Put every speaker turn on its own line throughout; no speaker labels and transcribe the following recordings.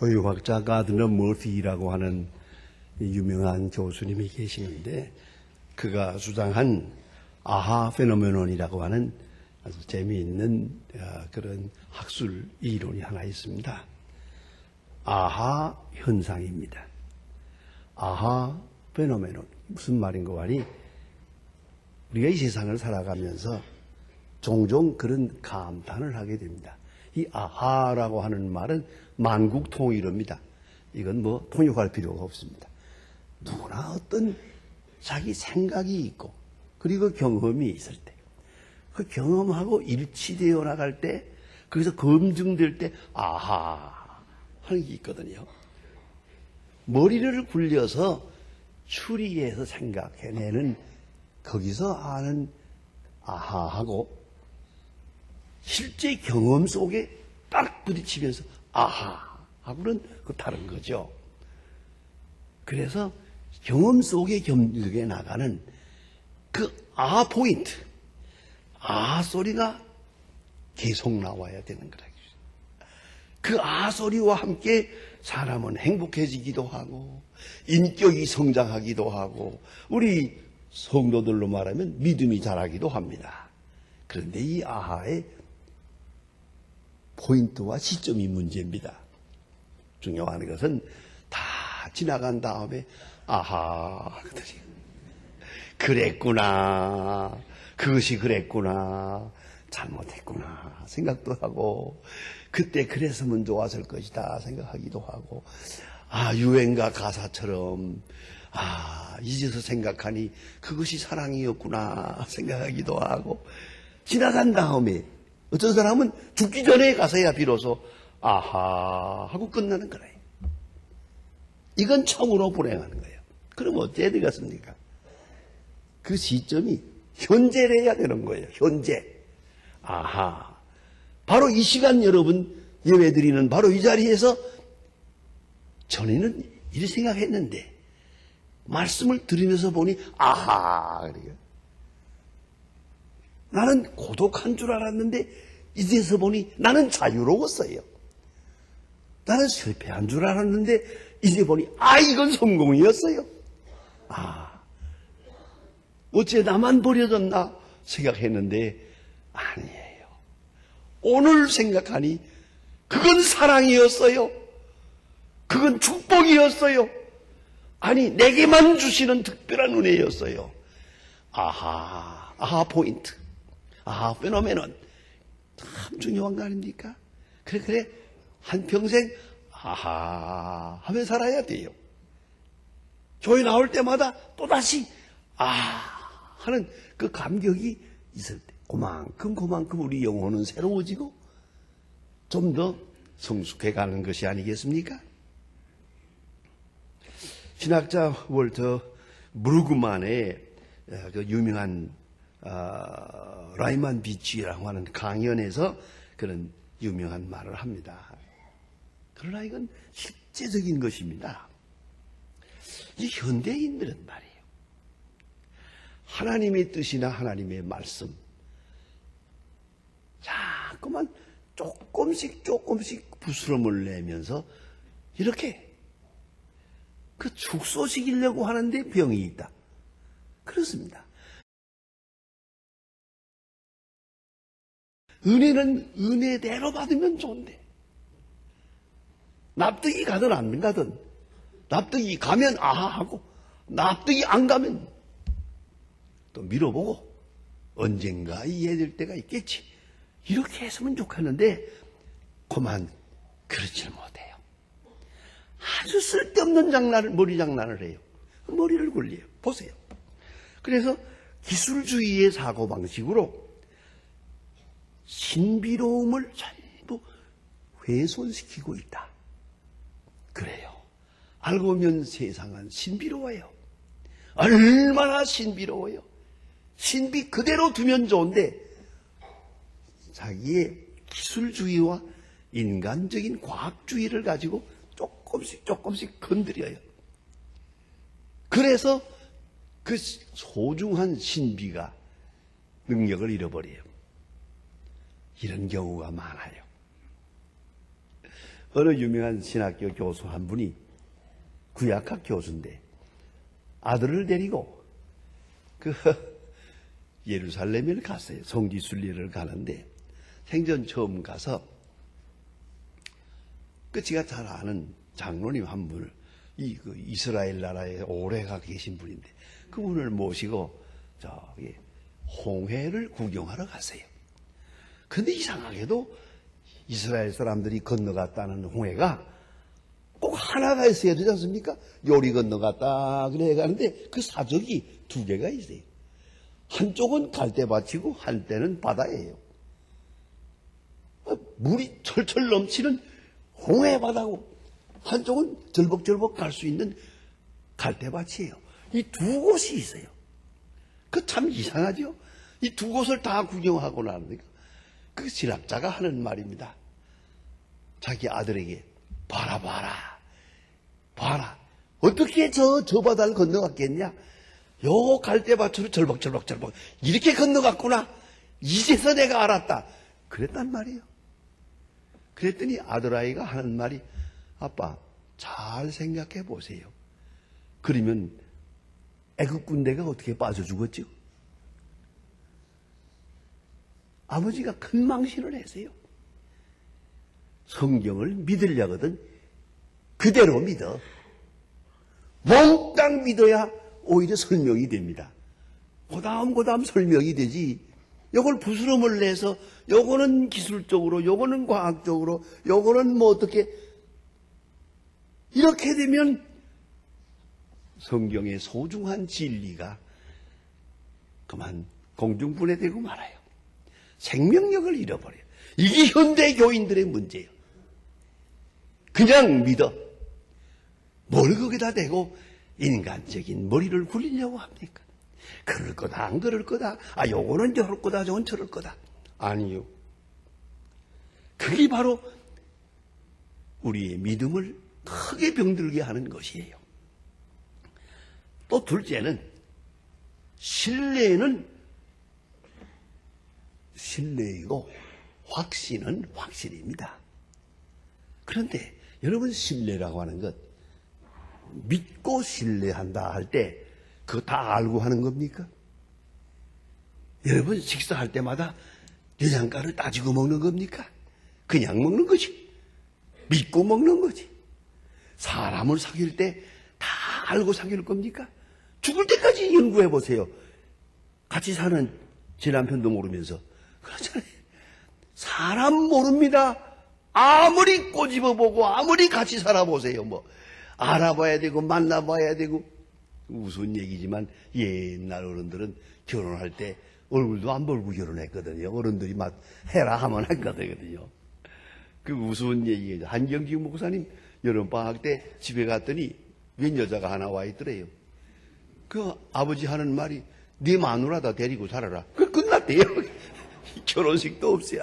교육학자 가드너 머피라고 하는 유명한 교수님이 계시는데 그가 주장한 아하 페노메논이라고 하는 아주 재미있는 그런 학술 이론이 하나 있습니다. 아하 현상입니다. 아하 페노메논 무슨 말인가 하니 우리가 이 세상을 살아가면서 종종 그런 감탄을 하게 됩니다. 이 아하라고 하는 말은 만국통일어입니다. 이건 뭐 통역할 필요가 없습니다. 누구나 어떤 자기 생각이 있고 그리고 경험이 있을 때 그 경험하고 일치되어 나갈 때 거기서 검증될 때 아하 하는 게 있거든요. 머리를 굴려서 추리해서 생각해내는 거기서 아는 아하하고 실제 경험 속에 딱 부딪히면서 아하하고는 그 다른 거죠. 그래서 경험 속에 겸직해 나가는 그 아하 포인트, 아하 소리가 계속 나와야 되는 거라. 그 아하 소리와 함께 사람은 행복해지기도 하고 인격이 성장하기도 하고 우리 성도들로 말하면 믿음이 자라기도 합니다. 그런데 이 아하의 포인트와 시점이 문제입니다. 중요한 것은 다 지나간 다음에 아하 하거든요. 그랬구나. 그것이 그랬구나. 잘못했구나. 생각도 하고 그때 그랬으면 좋았을 것이다 생각하기도 하고 유행가 가사처럼 이제서 생각하니 그것이 사랑이었구나 생각하기도 하고 지나간 다음에 어떤 사람은 죽기 전에 가서야 비로소 아하 하고 끝나는 거예요. 이건 참으로 불행한 거예요. 그럼 어찌해야 되겠습니까? 그 시점이 현재래야 되는 거예요. 현재. 아하. 바로 이 시간 여러분 예배드리는 바로 이 자리에서 전에는 이렇게 생각했는데 말씀을 들으면서 보니 아하. 나는 고독한 줄 알았는데 이제서 보니 나는 자유로웠어요. 나는 실패한 줄 알았는데 이제 보니 이건 성공이었어요. 어째 나만 버려졌나 생각했는데 아니에요. 오늘 생각하니 그건 사랑이었어요. 그건 축복이었어요. 아니 내게만 주시는 특별한 은혜였어요. 아하 포인트. 아하 페노메논. 참 중요한 거 아닙니까? 그래 한평생 아하 하며 살아야 돼요. 교회 나올 때마다 또다시 하는 그 감격이 있을 때 그만큼 우리 영혼은 새로워지고 좀 더 성숙해가는 것이 아니겠습니까? 신학자 월터 브루그만의 그 유명한 라이만 비치라고 하는 강연에서 그런 유명한 말을 합니다. 그러나 이건 실제적인 것입니다. 이 현대인들은 말이에요. 하나님의 뜻이나 하나님의 말씀 자꾸만 조금씩 부스럼을 내면서 이렇게 그 축소시키려고 하는데 병이 있다. 그렇습니다. 은혜는 은혜대로 받으면 좋은데 납득이 가든 안 가든 납득이 가면 아하하고 납득이 안 가면 또 밀어보고 언젠가 이해될 때가 있겠지. 이렇게 했으면 좋겠는데 그만 그렇지는 못해요. 아주 쓸데없는 머리 장난을 해요. 머리를 굴려요. 보세요. 그래서 기술주의의 사고방식으로 신비로움을 전부 훼손시키고 있다. 그래요. 알고 보면 세상은 신비로워요. 얼마나 신비로워요. 신비 그대로 두면 좋은데 자기의 기술주의와 인간적인 과학주의를 가지고 조금씩 건드려요. 그래서 그 소중한 신비가 능력을 잃어버려요. 이런 경우가 많아요. 어느 유명한 신학교 교수 한 분이 구약학 교수인데 아들을 데리고 예루살렘을 갔어요. 성지 순례를 가는데 생전 처음 가서 제가 잘 아는 장로님 한 분을 이스라엘 나라에 오래가 계신 분인데 그분을 모시고 저기 홍해를 구경하러 갔어요. 근데 이상하게도 이스라엘 사람들이 건너갔다는 홍해가 꼭 하나가 있어야 되지 않습니까? 요리 건너갔다 그래 가는데 그 사적이 두 개가 있어요. 한쪽은 갈대밭이고 한때는 바다예요. 물이 철철 넘치는 홍해 바다고 한쪽은 절벅절벅 갈 수 있는 갈대밭이에요. 이 두 곳이 있어요. 그 참 이상하죠? 이 두 곳을 다 구경하고 나니까 그 신학자가 하는 말입니다. 자기 아들에게 봐라. 어떻게 저 바다를 건너갔겠냐? 요 갈대밭으로 절벅절벅 이렇게 건너갔구나. 이제서 내가 알았다. 그랬단 말이에요. 그랬더니 아들아이가 하는 말이 아빠 잘 생각해 보세요. 그러면 애국 군대가 어떻게 빠져 죽었죠? 아버지가 큰 망신을 했어요. 성경을 믿으려거든 그대로 믿어. 몽땅 믿어야 오히려 설명이 됩니다. 고다음 설명이 되지. 요걸 부스럼을 내서 요거는 기술적으로 요거는 과학적으로 요거는 뭐 어떻게 이렇게 되면 성경의 소중한 진리가 그만 공중분해되고 말아요. 생명력을 잃어버려요. 이게 현대 교인들의 문제예요. 그냥 믿어. 뭘 거기다 대고 인간적인 머리를 굴리려고 합니까? 그럴 거다 안 그럴 거다. 요거는 저럴 거다 저건 저럴 거다. 아니요. 그게 바로 우리의 믿음을 크게 병들게 하는 것이에요. 또 둘째는 신뢰는 신뢰이고 확신은 확신입니다. 그런데 여러분 신뢰라고 하는 것 믿고 신뢰한다 할 때 그거 다 알고 하는 겁니까? 여러분 식사할 때마다 영양가를 따지고 먹는 겁니까? 그냥 먹는 거지. 믿고 먹는 거지. 사람을 사귈 때 다 알고 사귈 겁니까? 죽을 때까지 연구해 보세요. 같이 사는 제 남편도 모르면서. 그렇잖아요. 사람 모릅니다. 아무리 꼬집어보고 아무리 같이 살아보세요. 뭐 알아봐야 되고 만나봐야 되고. 우스운 얘기지만 옛날 어른들은 결혼할 때 얼굴도 안 보고 결혼했거든요. 어른들이 막 해라 하면 했거든요. 그 우스운 얘기예요. 한경직 목사님 여름방학 때 집에 갔더니 웬 여자가 하나 와 있더래요. 그 아버지 하는 말이 네 마누라다 데리고 살아라. 그 끝났대요. 결혼식도 없어요.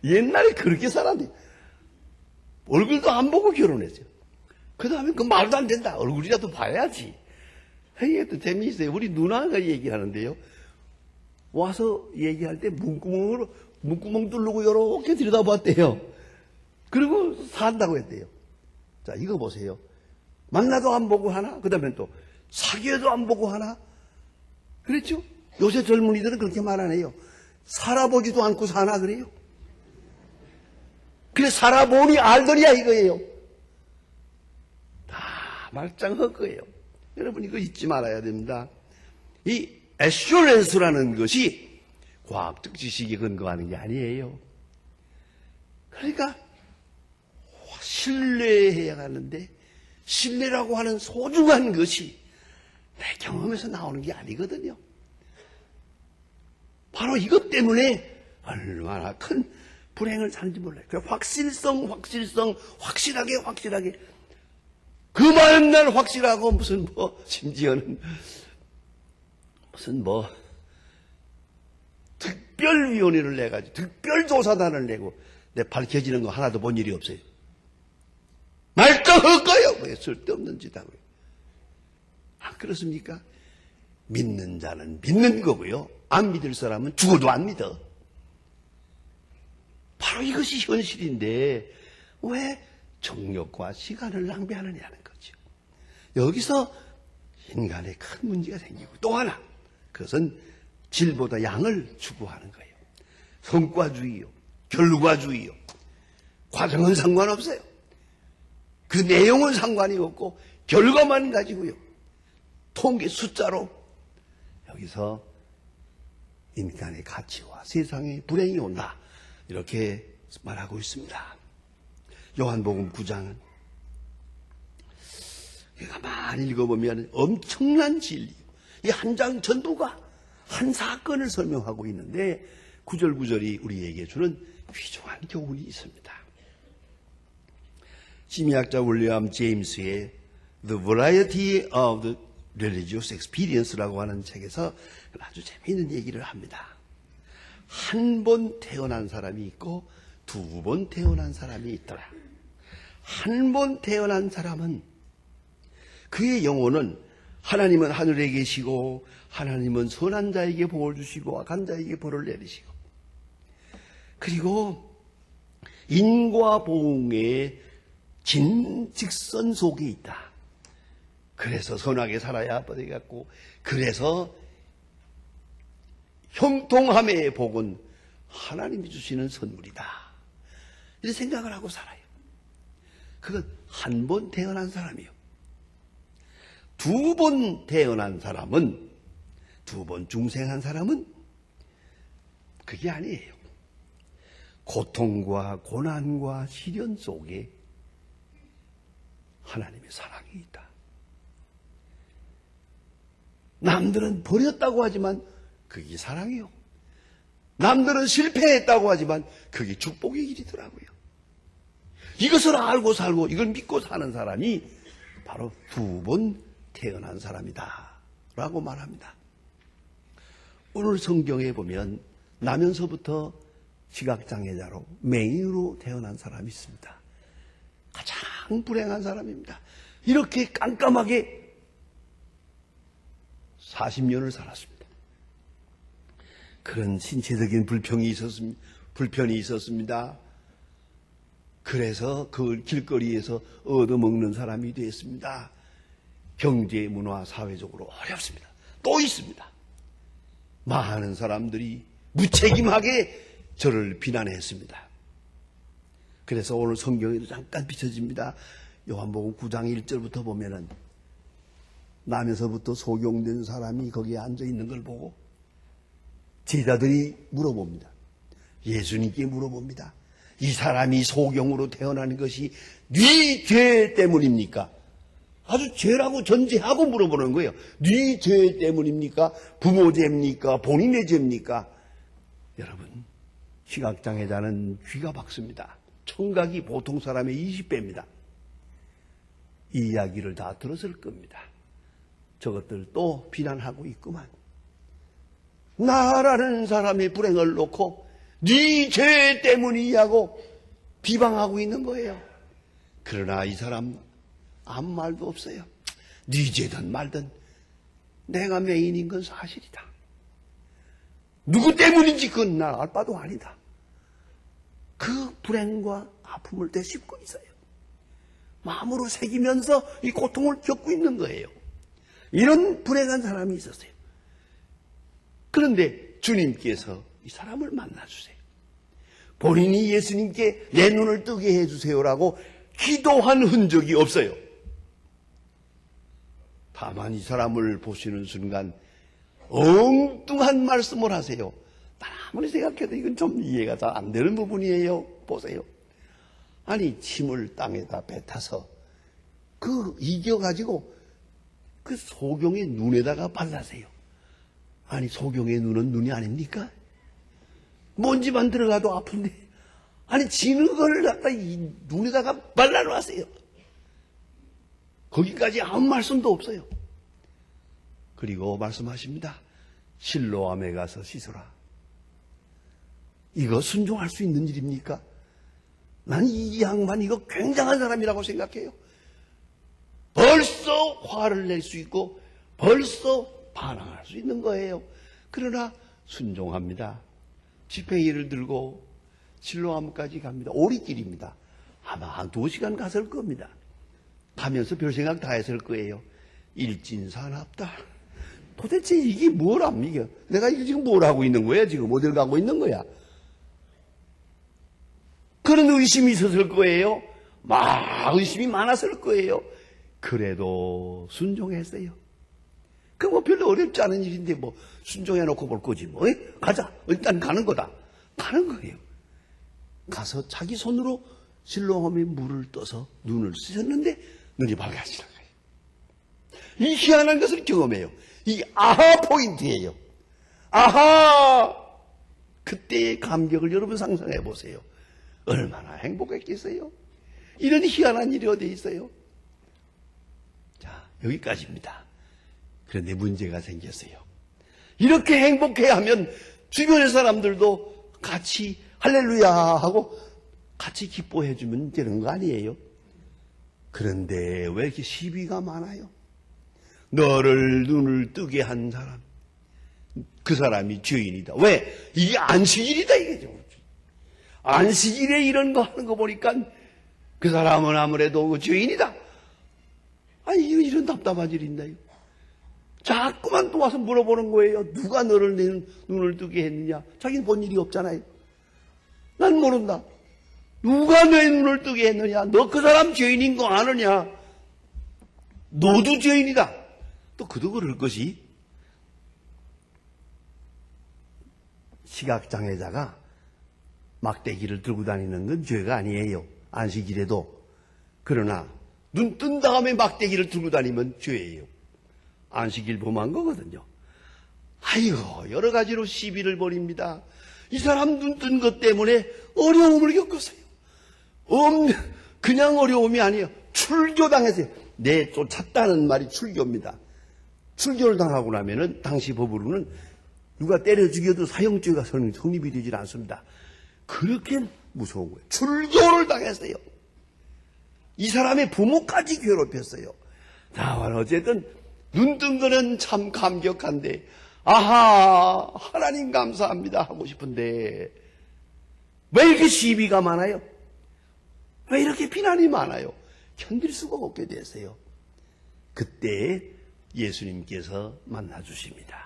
옛날에 그렇게 살았는데 얼굴도 안 보고 결혼했어요. 그 다음에 그 말도 안 된다. 얼굴이라도 봐야지. 이게 재미있어요. 우리 누나가 얘기하는데요. 와서 얘기할 때 문구멍 뚫르고 이렇게 들여다봤대요. 그리고 산다고 했대요. 자, 이거 보세요. 만나도 안 보고 하나? 그 다음에 또 사귀어도 안 보고 하나? 그랬죠? 요새 젊은이들은 그렇게 말 안 해요. 살아보지도 않고 사나 그래요. 그래 살아보니 알더리야 이거예요. 다 말짱 헛거예요. 여러분 이거 잊지 말아야 됩니다. 이 애슈런스라는 것이 과학적 지식에 근거하는 게 아니에요. 그러니까 신뢰해야 하는데 신뢰라고 하는 소중한 것이 내 경험에서 나오는 게 아니거든요. 바로 이것 때문에 얼마나 큰 불행을 사는지 몰라요. 그 확실성, 확실하게. 그 마음날 확실하고 무슨 심지어는 무슨 특별위원회를 내가지고 특별조사단을 내고 내 밝혀지는 거 하나도 본 일이 없어요. 말짱할 거예요. 왜 쓸데없는 짓 하고요. 그렇습니까? 믿는 자는 믿는 거고요. 안 믿을 사람은 죽어도 안 믿어. 바로 이것이 현실인데 왜 정력과 시간을 낭비하느냐는 거죠. 여기서 인간의 큰 문제가 생기고, 또 하나, 그것은 질보다 양을 추구하는 거예요. 성과주의요, 결과주의요. 과정은 상관없어요. 그 내용은 상관이 없고 결과만 가지고요. 통계 숫자로. 여기서 인간의 가치와 세상의 불행이 온다, 이렇게 말하고 있습니다. 요한복음 9장은 가만히 읽어보면 엄청난 진리, 이 한 장 전부가 한 사건을 설명하고 있는데 구절구절이 우리에게 주는 귀중한 교훈이 있습니다. 심리학자 윌리엄 제임스의 The Variety of the Religious Experience라고 하는 책에서 아주 재미있는 얘기를 합니다. 한 번 태어난 사람이 있고 두 번 태어난 사람이 있더라. 한 번 태어난 사람은 그의 영혼은 하나님은 하늘에 계시고 하나님은 선한 자에게 복을 주시고 악한 자에게 벌을 내리시고, 그리고 인과 보응의 직선 속에 있다. 그래서 선하게 살아야 되겠고, 그래서 형통함의 복은 하나님이 주시는 선물이다, 이렇게 생각을 하고 살아요. 그건 한 번 태어난 사람이요. 두 번 태어난 사람은, 두 번 중생한 사람은 그게 아니에요. 고통과 고난과 시련 속에 하나님의 사랑이 있다. 남들은 버렸다고 하지만 그게 사랑이요. 남들은 실패했다고 하지만 그게 축복의 길이더라고요. 이것을 알고 살고 이걸 믿고 사는 사람이 바로 두 번 태어난 사람이다 라고 말합니다. 오늘 성경에 보면 나면서부터 시각장애자로 맹인으로 태어난 사람이 있습니다. 가장 불행한 사람입니다. 이렇게 깜깜하게 40년을 살았습니다. 그런 신체적인 불평이 있었습니다. 그래서 그 길거리에서 얻어먹는 사람이 되었습니다. 경제, 문화, 사회적으로 어렵습니다. 또 있습니다. 많은 사람들이 무책임하게 저를 비난했습니다. 그래서 오늘 성경에도 잠깐 비춰집니다. 요한복음 9장 1절부터 보면은 남에서부터 소경된 사람이 거기에 앉아 있는 걸 보고 제자들이 물어봅니다. 예수님께 물어봅니다. 이 사람이 소경으로 태어나는 것이 네 죄 때문입니까? 아주 죄라고 전제하고 물어보는 거예요. 네 죄 때문입니까? 부모 죄입니까? 본인의 죄입니까? 여러분, 시각장애자는 귀가 박습니다. 청각이 보통 사람의 20배입니다. 이 이야기를 다 들었을 겁니다. 저것들 또 비난하고 있구만. 나라는 사람의 불행을 놓고 네 죄 때문이냐고 비방하고 있는 거예요. 그러나 이 사람 아무 말도 없어요. 네 죄든 말든 내가 맹인인 건 사실이다. 누구 때문인지 그건 나 알 바도 아니다. 그 불행과 아픔을 되씹고 있어요. 마음으로 새기면서 이 고통을 겪고 있는 거예요. 이런 불행한 사람이 있었어요. 그런데 주님께서 이 사람을 만나주세요. 본인이 예수님께 내 눈을 뜨게 해주세요라고 기도한 흔적이 없어요. 다만 이 사람을 보시는 순간 엉뚱한 말씀을 하세요. 난 아무리 생각해도 이건 좀 이해가 잘 안 되는 부분이에요. 보세요. 아니, 침을 땅에다 뱉어서 그 이겨가지고 그 소경의 눈에다가 발라세요. 아니, 소경의 눈은 눈이 아닙니까? 먼지만 들어가도 아픈데, 아니, 지는 걸 갖다 이 눈에다가 발라놓으세요. 거기까지 아무 말씀도 없어요. 그리고 말씀하십니다. 실로암에 가서 씻어라. 이거 순종할 수 있는 일입니까? 난 이 양반 이거 굉장한 사람이라고 생각해요. 벌써 화를 낼 수 있고 벌써 반항할 수 있는 거예요. 그러나 순종합니다. 지팡이를 들고 실로암까지 갑니다. 오리길입니다. 아마 한 2시간 갔을 겁니다. 가면서 별 생각 다 했을 거예요. 일진사납다. 도대체 이게 뭐랍니까? 내가 이게 지금 뭘 하고 있는 거야? 지금 어딜 가고 있는 거야? 그런 의심이 있었을 거예요. 막 의심이 많았을 거예요. 그래도 순종했어요. 그 뭐 별로 어렵지 않은 일인데 뭐 순종해놓고 볼 거지 뭐. 가자. 일단 가는 거다. 가는 거예요. 가서 자기 손으로 실로암에 물을 떠서 눈을 씻었는데 눈이 밝아지는 거예요. 이 희한한 것을 경험해요. 이 아하 포인트예요. 아하! 그때의 감격을 여러분 상상해 보세요. 얼마나 행복했겠어요? 이런 희한한 일이 어디 있어요? 자, 여기까지입니다. 그런데 문제가 생겼어요. 이렇게 행복해 하면 주변의 사람들도 같이 할렐루야 하고 같이 기뻐해 주면 되는 거 아니에요? 그런데 왜 이렇게 시비가 많아요? 너를 눈을 뜨게 한 사람, 그 사람이 죄인이다. 왜? 이게 안식일이다 이게죠. 안식일에 이런 거 하는 거 보니까 그 사람은 아무래도 죄인이다. 아니 이런 답답한 일이 있나요? 자꾸만 또 와서 물어보는 거예요. 누가 너를 내 눈을 뜨게 했느냐? 자기는 본 일이 없잖아요. 난 모른다. 누가 내 눈을 뜨게 했느냐? 너 그 사람 죄인인 거 아느냐? 너도 죄인이다. 또 그도 그럴 것이 시각장애자가 막대기를 들고 다니는 건 죄가 아니에요. 안식일에도. 그러나 눈 뜬 다음에 막대기를 들고 다니면 죄예요. 안식일 범한 거거든요. 아이고 여러 가지로 시비를 벌입니다. 이 사람 눈 뜬 것 때문에 어려움을 겪었어요. 그냥 어려움이 아니에요. 출교당했어요. 쫓았다는 말이 출교입니다. 출교를 당하고 나면은 당시 법으로는 누가 때려 죽여도 사형죄가 성립이 되질 않습니다. 그렇게 무서운 거예요. 출교를 당했어요. 이 사람의 부모까지 괴롭혔어요. 자, 어쨌든 눈 뜬 거는 참 감격한데 아하 하나님 감사합니다 하고 싶은데 왜 이렇게 시비가 많아요? 왜 이렇게 비난이 많아요? 견딜 수가 없게 됐어요. 그때 예수님께서 만나주십니다.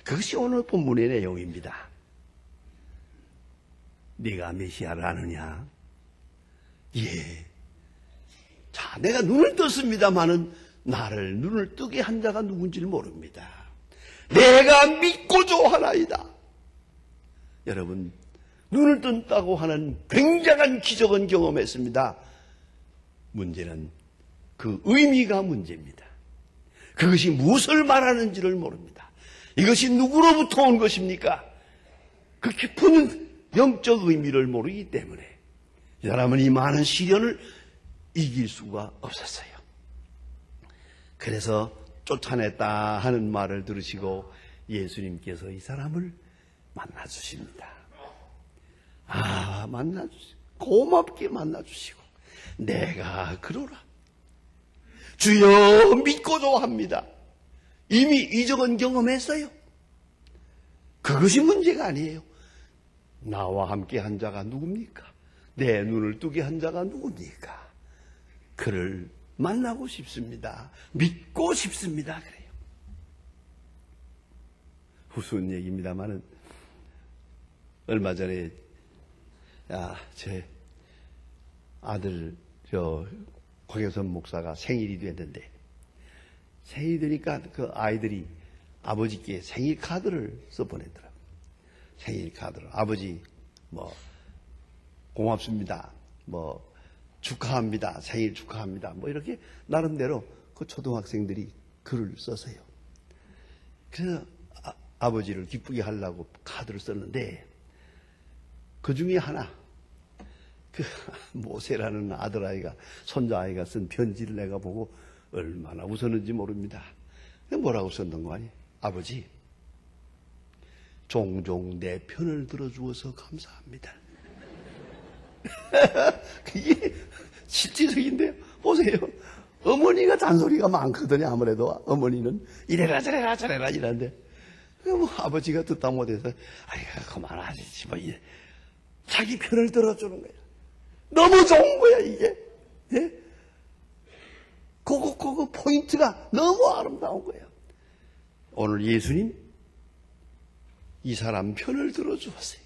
그것이 오늘 본문의 내용입니다. 네가 메시아를 아느냐? 예. 자, 내가 눈을 떴습니다마는 나를 눈을 뜨게 한 자가 누군지를 모릅니다. 내가 믿고 좋아하나이다. 여러분, 눈을 뜬다고 하는 굉장한 기적은 경험했습니다. 문제는 그 의미가 문제입니다. 그것이 무엇을 말하는지를 모릅니다. 이것이 누구로부터 온 것입니까? 그 깊은 영적 의미를 모르기 때문에 이 사람은 이 많은 시련을 이길 수가 없었어요. 그래서 쫓아냈다 하는 말을 들으시고 예수님께서 이 사람을 만나주십니다. 만나주시고 고맙게 만나주시고 내가 그러라. 주여 믿고 좋아합니다. 이미 이적은 경험했어요. 그것이 문제가 아니에요. 나와 함께 한 자가 누굽니까? 내 눈을 뜨게 한 자가 누굽니까? 그를 만나고 싶습니다. 믿고 싶습니다. 그래요. 우스운 얘기입니다만은 얼마 전에 제 아들 곽여선 목사가 생일이 됐는데 생일이 되니까 그 아이들이 아버지께 생일 카드를 써보내더라고요. 생일 카드를. 아버지 고맙습니다. 축하합니다. 생일 축하합니다. 이렇게 나름대로 그 초등학생들이 글을 썼어요. 그래서 아버지를 기쁘게 하려고 카드를 썼는데 그 중에 하나 그 모세라는 아들아이가 손자아이가 쓴 편지를 내가 보고 얼마나 웃었는지 모릅니다. 뭐라고 썼는 거 아니에요? 아버지 종종 내 편을 들어주어서 감사합니다. 그게 실질적인데요. 보세요. 어머니가 잔소리가 많거든요. 아무래도 어머니는 이래라 저래라 저래라 이러는데 아버지가 듣다 못해서 그만하지 자기 편을 들어주는 거예요. 너무 좋은 거야, 이게. 예? 그거 포인트가 너무 아름다운 거예요. 오늘 예수님, 이 사람 편을 들어주었어요.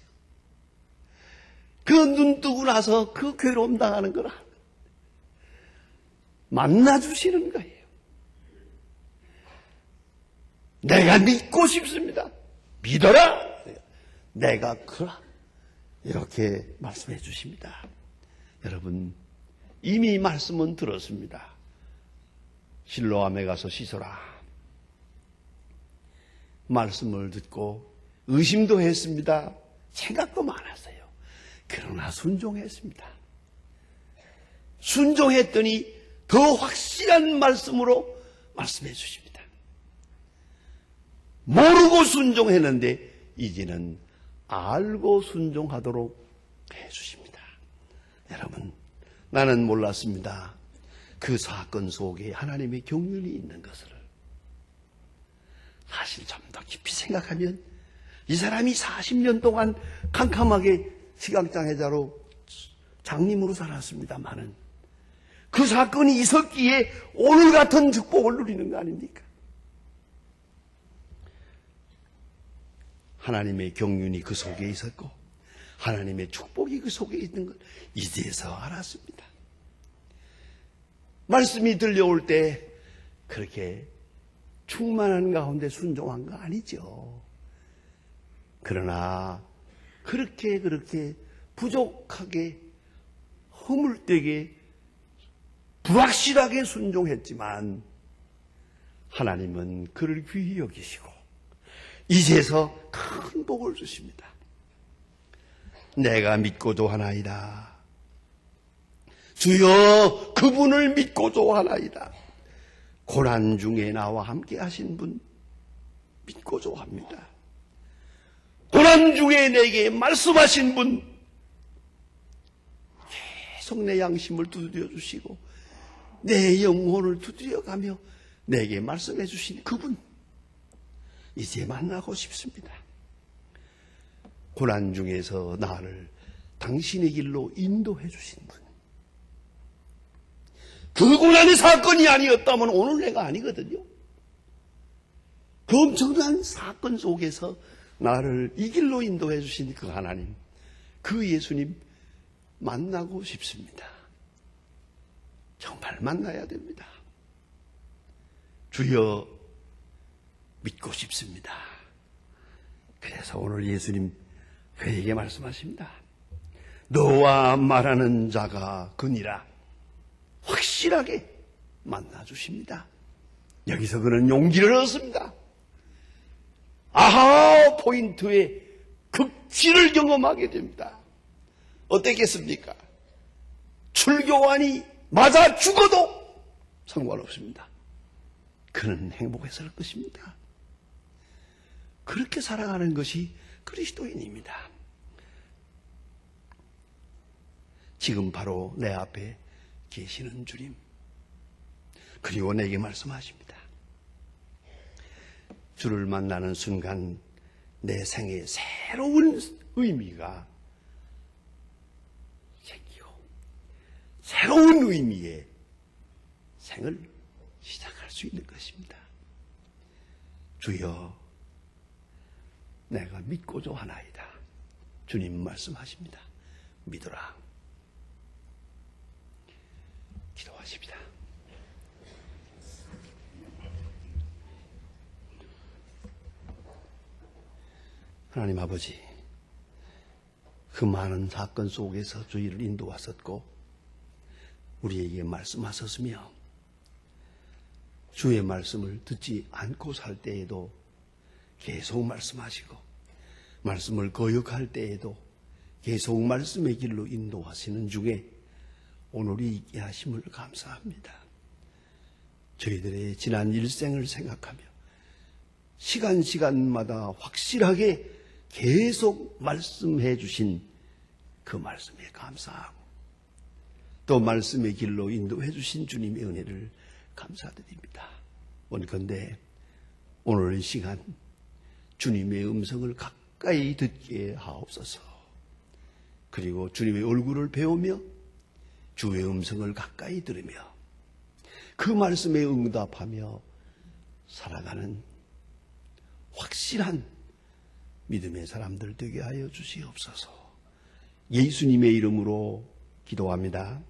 그 눈 뜨고 나서 그 괴로움 당하는 걸 만나주시는 거예요. 내가 믿고 싶습니다. 믿어라! 내가 그라. 이렇게 말씀해 주십니다. 여러분, 이미 말씀은 들었습니다. 실로암에 가서 씻어라. 말씀을 듣고 의심도 했습니다. 생각도 많았어요. 그러나 순종했습니다. 순종했더니 더 확실한 말씀으로 말씀해 주십니다. 모르고 순종했는데 이제는 알고 순종하도록 해 주십니다. 여러분, 나는 몰랐습니다. 그 사건 속에 하나님의 경륜이 있는 것을. 사실 좀 더 깊이 생각하면 이 사람이 40년 동안 캄캄하게 시각장애자로 장님으로 살았습니다마는 그 사건이 있었기에 오늘 같은 축복을 누리는 거 아닙니까? 하나님의 경륜이 그 속에 있었고 하나님의 축복이 그 속에 있는 걸 이제서 알았습니다. 말씀이 들려올 때 그렇게 충만한 가운데 순종한 거 아니죠. 그러나 그렇게 부족하게 허물되게 불확실하게 순종했지만 하나님은 그를 귀히 여기시고 이제서 큰 복을 주십니다. 내가 믿고도 하나이다. 주여 그분을 믿고도 하나이다. 고난 중에 나와 함께 하신 분 믿고도 합니다. 고난 중에 내게 말씀하신 분 계속 내 양심을 두드려 주시고 내 영혼을 두드려가며 내게 말씀해 주신 그분 이제 만나고 싶습니다. 고난 중에서 나를 당신의 길로 인도해 주신 분. 그 고난의 사건이 아니었다면 오늘 내가 아니거든요. 그 엄청난 사건 속에서 나를 이 길로 인도해 주신 그 하나님, 그 예수님 만나고 싶습니다. 정말 만나야 됩니다. 주여 믿고 싶습니다. 그래서 오늘 예수님 그에게 말씀하십니다. 너와 말하는 자가 그니라. 확실하게 만나주십니다. 여기서 그는 용기를 얻습니다. 아하 포인트의 극치를 경험하게 됩니다. 어떻겠습니까? 출교관이 맞아 죽어도 상관없습니다. 그는 행복했을 것입니다. 그렇게 살아가는 것이 그리스도인입니다. 지금 바로 내 앞에 계시는 주님, 그리고 내게 말씀하십니다. 주를 만나는 순간 내 생에 새로운 의미가 생기고 새로운 의미의 생을 시작할 수 있는 것입니다. 주여 내가 믿고자 하나이다. 주님 말씀하십니다. 믿어라. 기도하십니다. 하나님 아버지, 그 많은 사건 속에서 저희를 인도하셨고 우리에게 말씀하셨으며 주의 말씀을 듣지 않고 살 때에도 계속 말씀하시고 말씀을 거역할 때에도 계속 말씀의 길로 인도하시는 중에 오늘이 있게 하심을 감사합니다. 저희들의 지난 일생을 생각하며 시간마다 확실하게 계속 말씀해 주신 그 말씀에 감사하고 또 말씀의 길로 인도해 주신 주님의 은혜를 감사드립니다. 원컨대 오늘 이 시간 주님의 음성을 가까이 듣게 하옵소서. 그리고 주님의 얼굴을 배우며 주의 음성을 가까이 들으며 그 말씀에 응답하며 살아가는 확실한 믿음의 사람들 되게 하여 주시옵소서. 예수님의 이름으로 기도합니다.